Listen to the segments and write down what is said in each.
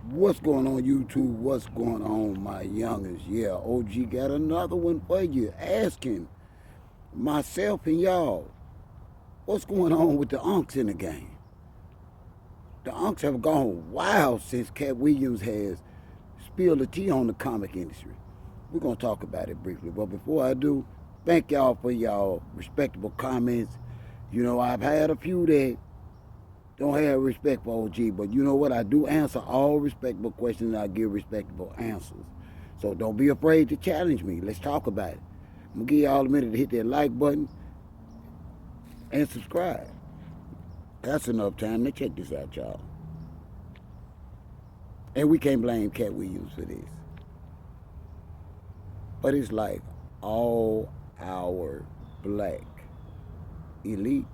What's going on YouTube? What's going on, my youngest? Yeah, OG got another one for you. Asking myself and y'all, what's going on with the Unks in the game? The Unks have gone wild since Cat Williams has spilled the tea on the comic industry. We're going to talk about it briefly. But before I do, thank y'all for y'all respectable comments. You know, I've had a few that don't have respect for OG, but you know what? I do answer all respectable questions and I give respectable answers. So don't be afraid to challenge me. Let's talk about it. I'm gonna give y'all a minute to hit that like button and subscribe. That's enough time. Now check this out, y'all. And we can't blame Cat Williams for this. But it's like all our black elite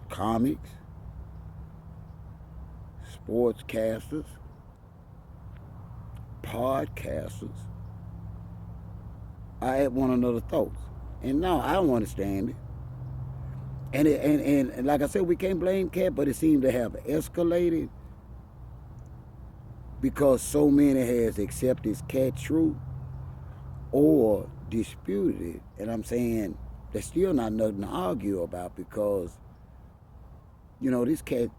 comics, sportscasters, podcasters are at one another's throats. And now I don't understand it. And like I said, we can't blame Cat, but it seemed to have escalated because so many has accepted Cat's truth or disputed it. And I'm saying there's still not nothing to argue about because, you know, this Cat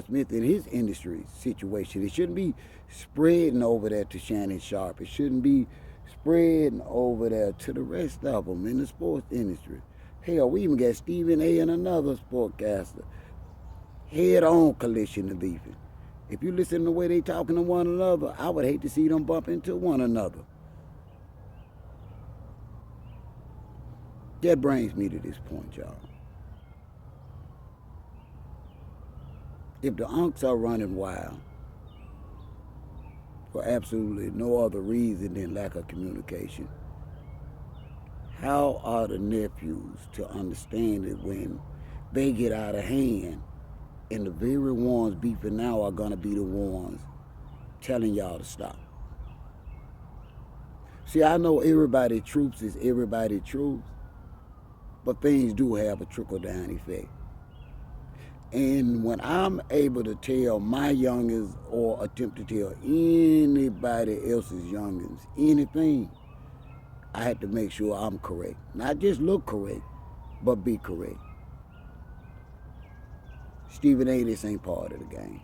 Smith in his industry situation, it shouldn't be spreading over there to Shannon Sharp. It shouldn't be spreading over there to the rest of them in the sports industry. Hell, we even got Stephen A. and another sportcaster head-on collision and beefing. If you listen to the way they talking to one another, I would hate to see them bump into one another. That brings me to this point, y'all. If the Unks are running wild for absolutely no other reason than lack of communication, how are the nephews to understand it when they get out of hand and the very ones beefing now are going to be the ones telling y'all to stop? See, I know everybody troops is everybody troops, but things do have a trickle-down effect. And when I'm able to tell my youngins or attempt to tell anybody else's youngins anything, I have to make sure I'm correct. Not just look correct, but be correct. Stephen A., this ain't part of the game.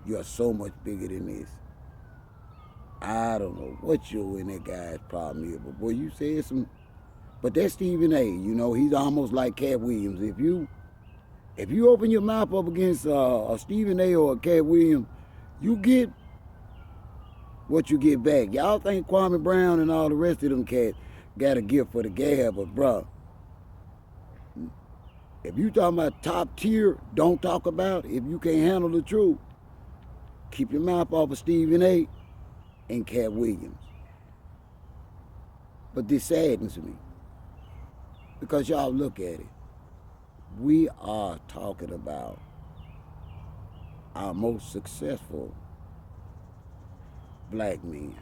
You are so much bigger than this. I don't know what you and that guy's problem is, but boy, you said some. But that's Stephen A. You know, he's almost like Cat Williams. If you open your mouth up against a Stephen A. or a Cat Williams, you get what you get back. Y'all think Kwame Brown and all the rest of them cats got a gift for the gab, but bruh, if you talking about top tier, don't talk about it. If you can't handle the truth, keep your mouth off of Stephen A. and Cat Williams. But this saddens me because y'all look at it. We are talking about our most successful black men.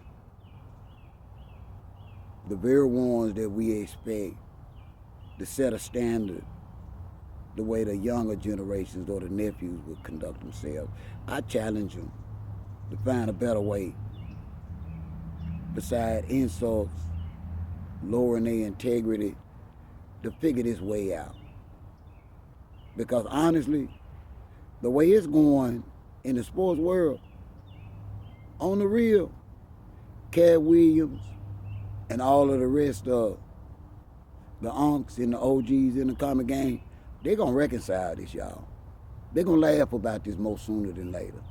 The very ones that we expect to set a standard the way the younger generations or the nephews would conduct themselves. I challenge them to find a better way beside insults, lowering their integrity, to figure this way out. Because honestly, the way it's going in the sports world, on the real, Cat Williams and all of the rest of the Unks and the OGs in the comic game, they're going to reconcile this, y'all. They're going to laugh about this more sooner than later.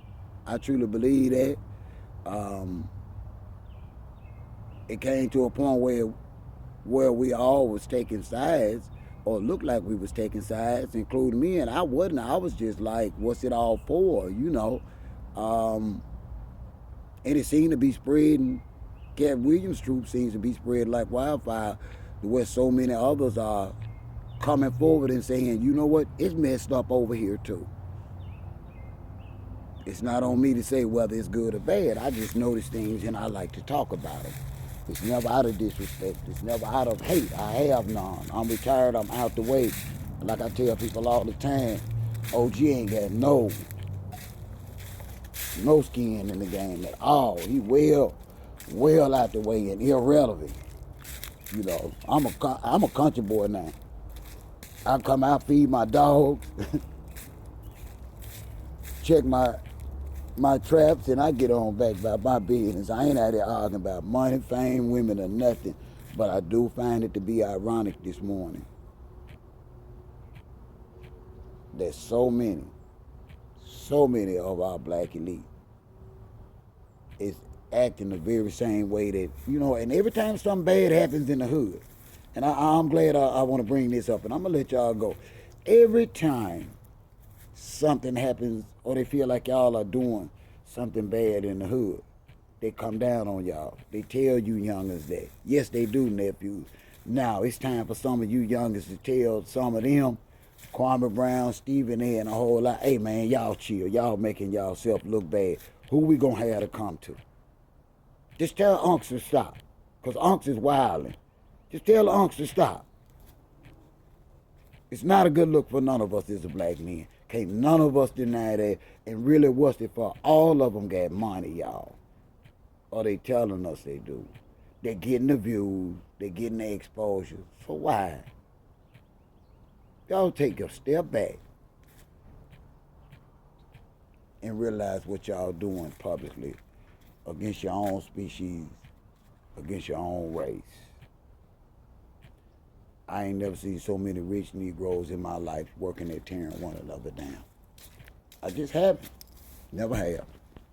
I truly believe that. It came to a point where we all was taking sides, or looked like we was taking sides, including me, and I wasn't. I was just like, what's it all for, you know? And it seemed to be spreading. Cat Williams' troop seems to be spread like wildfire, where so many others are coming forward and saying, you know what, it's messed up over here too. It's not on me to say whether it's good or bad. I just notice things and I like to talk about them. It's never out of disrespect. It's never out of hate. I have none. I'm retired. I'm out the way. Like I tell people all the time, OG ain't got no No skin in the game at all. He well out the way and irrelevant. You know, I'm a country boy now. I come out, feed my dog, check my traps, and I get on back about my business. I ain't out there arguing about money, fame, women, or nothing. But I do find it to be ironic this morning that so many of our black elite is acting the very same way that, you know, and every time something bad happens in the hood, and I'm glad I want to bring this up, and I'm going to let y'all go. Every time something happens or they feel like y'all are doing something bad in the hood, they come down on y'all. They tell you youngers that. Yes, they do, nephews. Now, it's time for some of you youngers to tell some of them, Kwame Brown, Stephen A, and a whole lot, hey, man, y'all chill. Y'all making y'allself look bad. Who we going to have to come to? Just tell Unks to stop, because Unks is wilding. Just tell Unks to stop. It's not a good look for none of us as a black man. Can't none of us deny that. And really, what's it for? All of them got money, y'all. Or they telling us they do. They're getting the views. They're getting the exposure. So why? Y'all take a step back and realize what y'all doing publicly against your own species, against your own race. I ain't never seen so many rich Negroes in my life working at tearing one another down. I just haven't. Never have.